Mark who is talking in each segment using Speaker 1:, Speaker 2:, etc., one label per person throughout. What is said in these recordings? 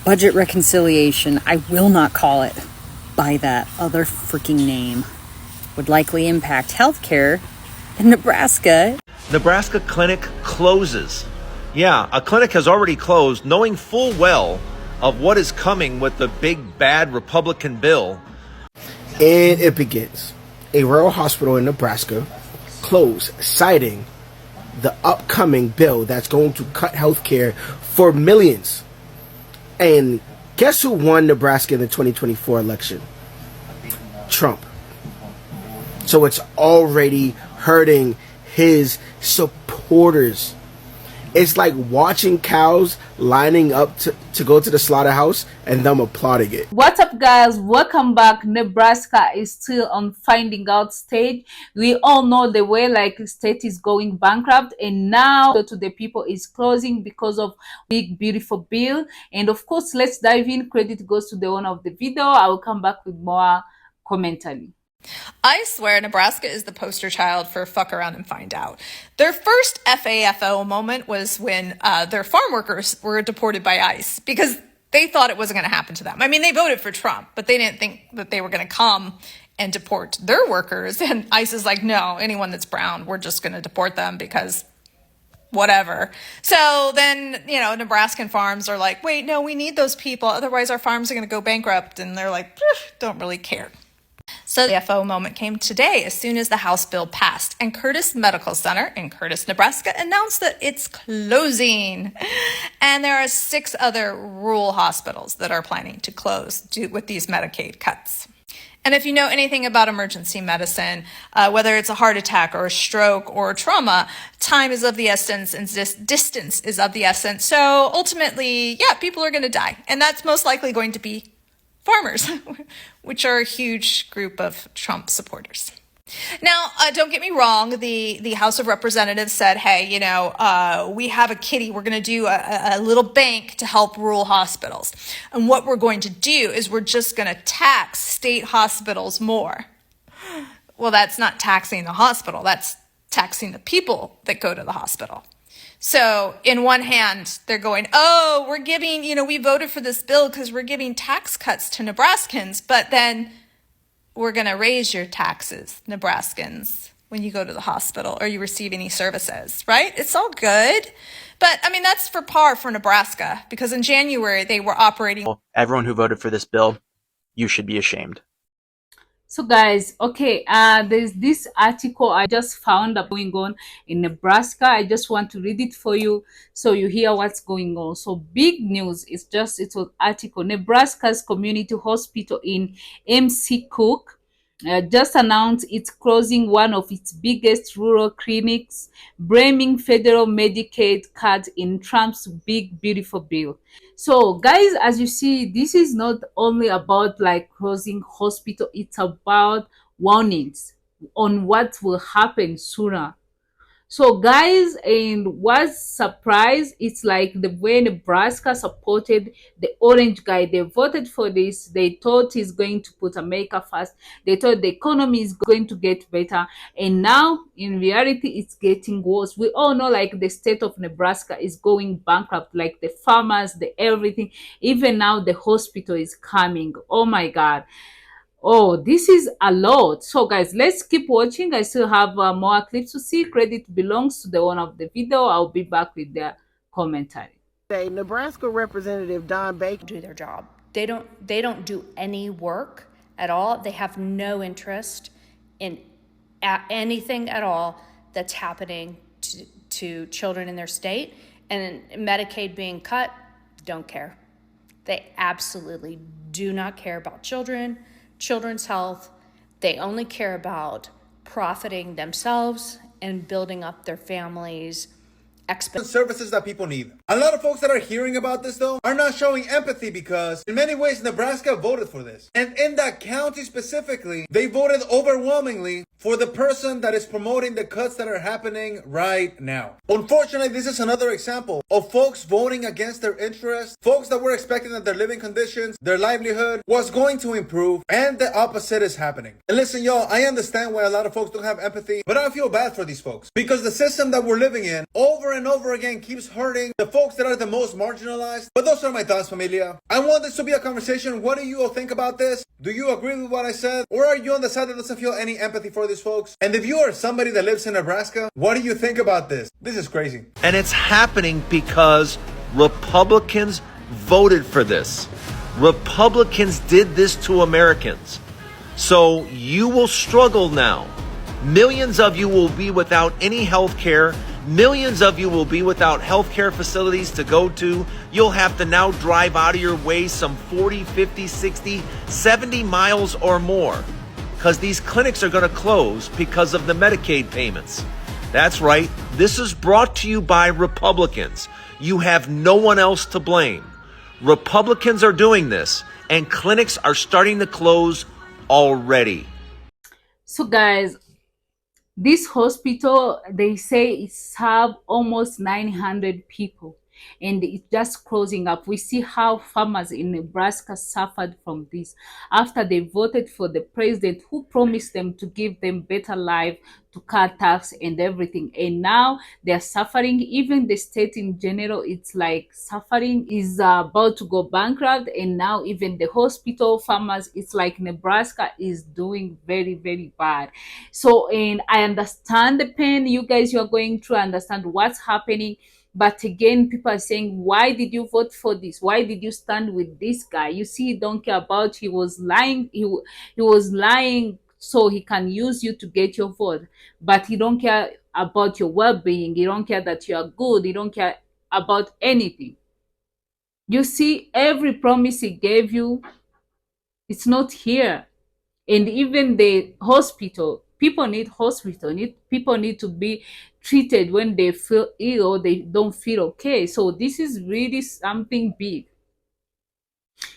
Speaker 1: budget reconciliation, I will not call it by that other freaking name, would likely impact healthcare in Nebraska.
Speaker 2: Nebraska clinic closes. Yeah, a clinic has already closed, knowing full well of what is coming with the big bad Republican bill.
Speaker 3: And it begins. A rural hospital in Nebraska closed, citing the upcoming bill that's going to cut health care for millions. And guess who won Nebraska in the 2024 election? Trump. So it's already hurting his supporters. It's like watching cows lining up to go to the slaughterhouse and them applauding it.
Speaker 4: What's up, guys? Welcome back. Nebraska is still on finding out stage. We all know the way like state is going bankrupt, and now to the people is closing because of big beautiful bill. And of course, let's dive in. Credit goes to the owner of the video. I will come back with more commentary.
Speaker 5: I swear Nebraska is the poster child for fuck around and find out. Their first FAFO moment was when their farm workers were deported by ICE because they thought it wasn't going to happen to them. I mean, they voted for Trump, but they didn't think that they were going to come and deport their workers. And ICE is like, no, anyone that's brown, we're just going to deport them because whatever. So then, Nebraskan farms are like, wait, no, we need those people. Otherwise our farms are going to go bankrupt. And they're like, don't really care. So the FO moment came today as soon as the House bill passed, and Curtis Medical Center in Curtis, Nebraska announced that it's closing. And there are 6 other rural hospitals that are planning to close with these Medicaid cuts. And if you know anything about emergency medicine, whether it's a heart attack or a stroke or trauma, time is of the essence and distance is of the essence. So ultimately, yeah, people are going to die. And that's most likely going to be farmers, which are a huge group of Trump supporters. Now, don't get me wrong. The House of Representatives said, hey, we have a kitty. We're going to do a little bank to help rural hospitals. And what we're going to do is we're just going to tax state hospitals more. Well, that's not taxing the hospital. That's taxing the people that go to the hospital. So in one hand, they're going, oh, we're giving, we voted for this bill because we're giving tax cuts to Nebraskans, but then we're going to raise your taxes, Nebraskans, when you go to the hospital or you receive any services, right? It's all good. But I mean, that's for par for Nebraska, because in January they were operating.
Speaker 6: Everyone who voted for this bill, you should be ashamed.
Speaker 4: So guys, okay, there's this article I just found going on in Nebraska. I just want to read it for you so you hear what's going on. So big news. It's an article. Nebraska's community hospital in MC Cook just announced it's closing one of its biggest rural clinics, blaming federal Medicaid cuts in Trump's big beautiful bill. So guys, as you see, this is not only about like closing hospital, it's about warnings on what will happen sooner. So guys, and what's surprised, it's like the way Nebraska supported the orange guy. They voted for this. They thought he's going to put America first. They thought the economy is going to get better. And now in reality, it's getting worse. We all know like the state of Nebraska is going bankrupt, like the farmers, the everything. Even now the hospital is coming. Oh my God. Oh, this is a lot. So guys, let's keep watching. I still have more clips to see. Credit belongs to the owner of the video. I'll be back with their commentary.
Speaker 3: Nebraska Representative Don Baker
Speaker 7: do their job. They don't do any work at all. They have no interest in anything at all that's happening to children in their state. And Medicaid being cut, don't care. They absolutely do not care about children's health. They only care about profiting themselves and building up their families.
Speaker 8: Services that people need. A lot of folks that are hearing about this though are not showing empathy because in many ways Nebraska voted for this. And in that county specifically, they voted overwhelmingly for the person that is promoting the cuts that are happening right now. Unfortunately, this is another example of folks voting against their interests, folks that were expecting that their living conditions, their livelihood was going to improve, and the opposite is happening. And listen, y'all, I understand why a lot of folks don't have empathy, but I feel bad for these folks because the system that we're living in over and over again keeps hurting the folks that are the most marginalized. But those are my thoughts, familia. I want this to be a conversation. What do you all think about this? Do you agree with what I said? Or are you on the side that doesn't feel any empathy for these folks? And if you are somebody that lives in Nebraska, what do you think about this? This is crazy.
Speaker 2: And it's happening because Republicans voted for this. Republicans did this to Americans. So you will struggle now. Millions of you will be without any health care. Millions of you will be without health care facilities to go to. You'll have to now drive out of your way some 40, 50, 60, 70 miles or more because these clinics are going to close because of the Medicaid payments. That's right. This is brought to you by Republicans. You have no one else to blame. Republicans are doing this, and clinics are starting to close already.
Speaker 4: So guys, this hospital, they say it serves almost 900 people and it's just closing up. We see how farmers in Nebraska suffered from this after they voted for the president who promised them to give them better life, to cut tax and everything, and now they're suffering. Even the state in general, it's like suffering, is about to go bankrupt. And now even the hospital, farmers, it's like Nebraska is doing very, very bad. So, and I understand the pain you guys, you are going through, understand what's happening. But again, people are saying, why did you vote for this? Why did you stand with this guy? You see, he don't care about, he was lying. He was lying so he can use you to get your vote. But he don't care about your well-being. He don't care that you are good. He don't care about anything. You see, every promise he gave you, it's not here. And even the hospital, people need hospital. People need to be treated when they feel ill or they don't feel okay. So this is really something big.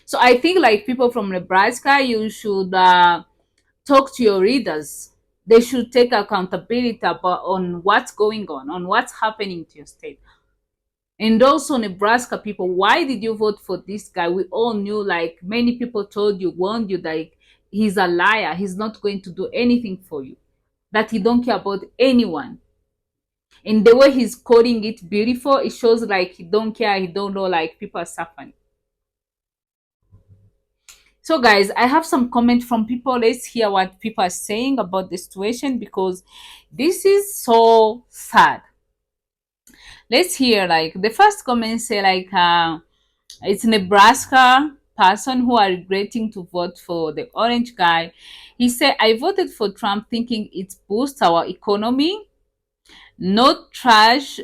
Speaker 4: So I think like people from Nebraska, you should talk to your readers. They should take accountability on what's going on what's happening to your state. And also Nebraska people, why did you vote for this guy? We all knew, like many people told you, warned you, like he's a liar, he's not going to do anything for you, that he don't care about anyone. And the way he's coding it beautiful, it shows like he don't care, he don't know, like people are suffering. So guys, I have some comment from people. Let's hear what people are saying about the situation, because this is so sad. Let's hear, like the first comment say like it's Nebraska person who are regretting to vote for the orange guy. He said, I voted for Trump thinking it boosts our economy, not slash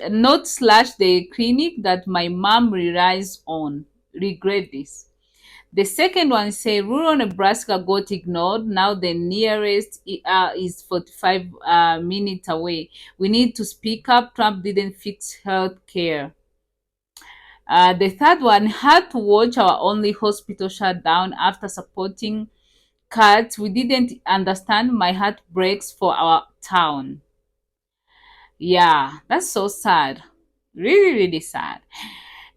Speaker 4: the clinic that my mom relies on. Regret this. The second one say rural Nebraska got ignored. Now the nearest is 45 minutes away. We need to speak up. Trump didn't fix health care. The third one, had to watch our only hospital shut down after supporting cuts. We didn't understand. My heart breaks for our town. Yeah, that's so sad. Really, really sad.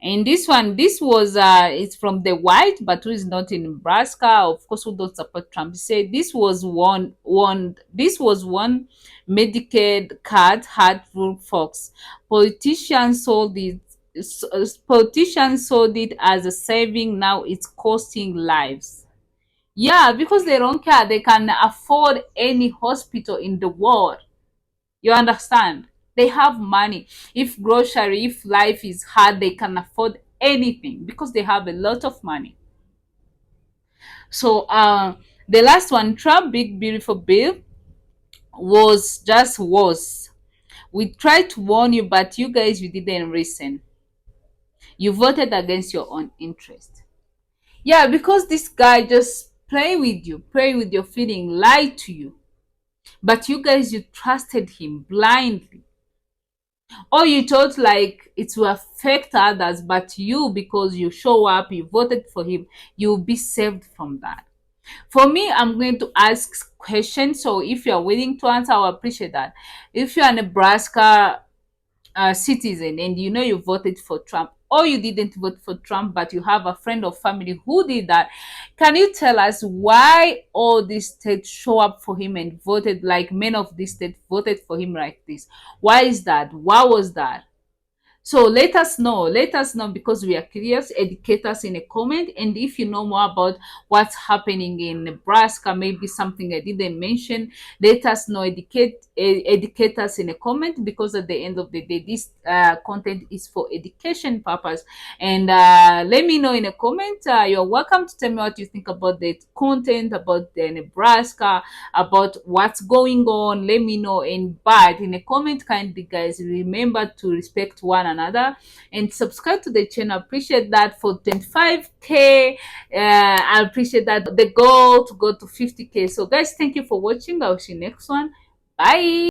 Speaker 4: And this one, this was it's from the white, but who is not in Nebraska, of course, who don't support Trump. He said this was one Medicaid card had ruled folks. Politicians sold it as a saving. Now it's costing lives. Yeah, because they don't care. They can afford any hospital in the world. You understand? They have money. If grocery, if life is hard, they can afford anything because they have a lot of money. So the last one, Trump big beautiful bill, was just worse. We tried to warn you, but you guys, you didn't listen. You voted against your own interest. Yeah, because this guy just play with your feeling, lie to you. But you guys, you trusted him blindly. Or you thought like it will affect others, but you, because you show up, you voted for him, you'll be saved from that. For me, I'm going to ask questions. So if you're willing to answer, I'll appreciate that. If you're a Nebraska citizen and you know you voted for Trump, or you didn't vote for Trump, but you have a friend or family who did that, can you tell us why all these states show up for him and voted, like many of these states voted for him like this? Why is that? Why was that? So let us know. Let us know because we are curious. Educate us in a comment. And if you know more about what's happening in Nebraska, maybe something I didn't mention, let us know. Educate us in a comment because at the end of the day, this content is for education purpose. And let me know in a comment. You're welcome to tell me what you think about the content, about the Nebraska, about what's going on. Let me know. And but in a comment, kindly guys, remember to respect one another and subscribe to the channel. Appreciate that for 25k. I appreciate that the goal to go to 50k. So guys, thank you for watching. I'll see you next one. Bye.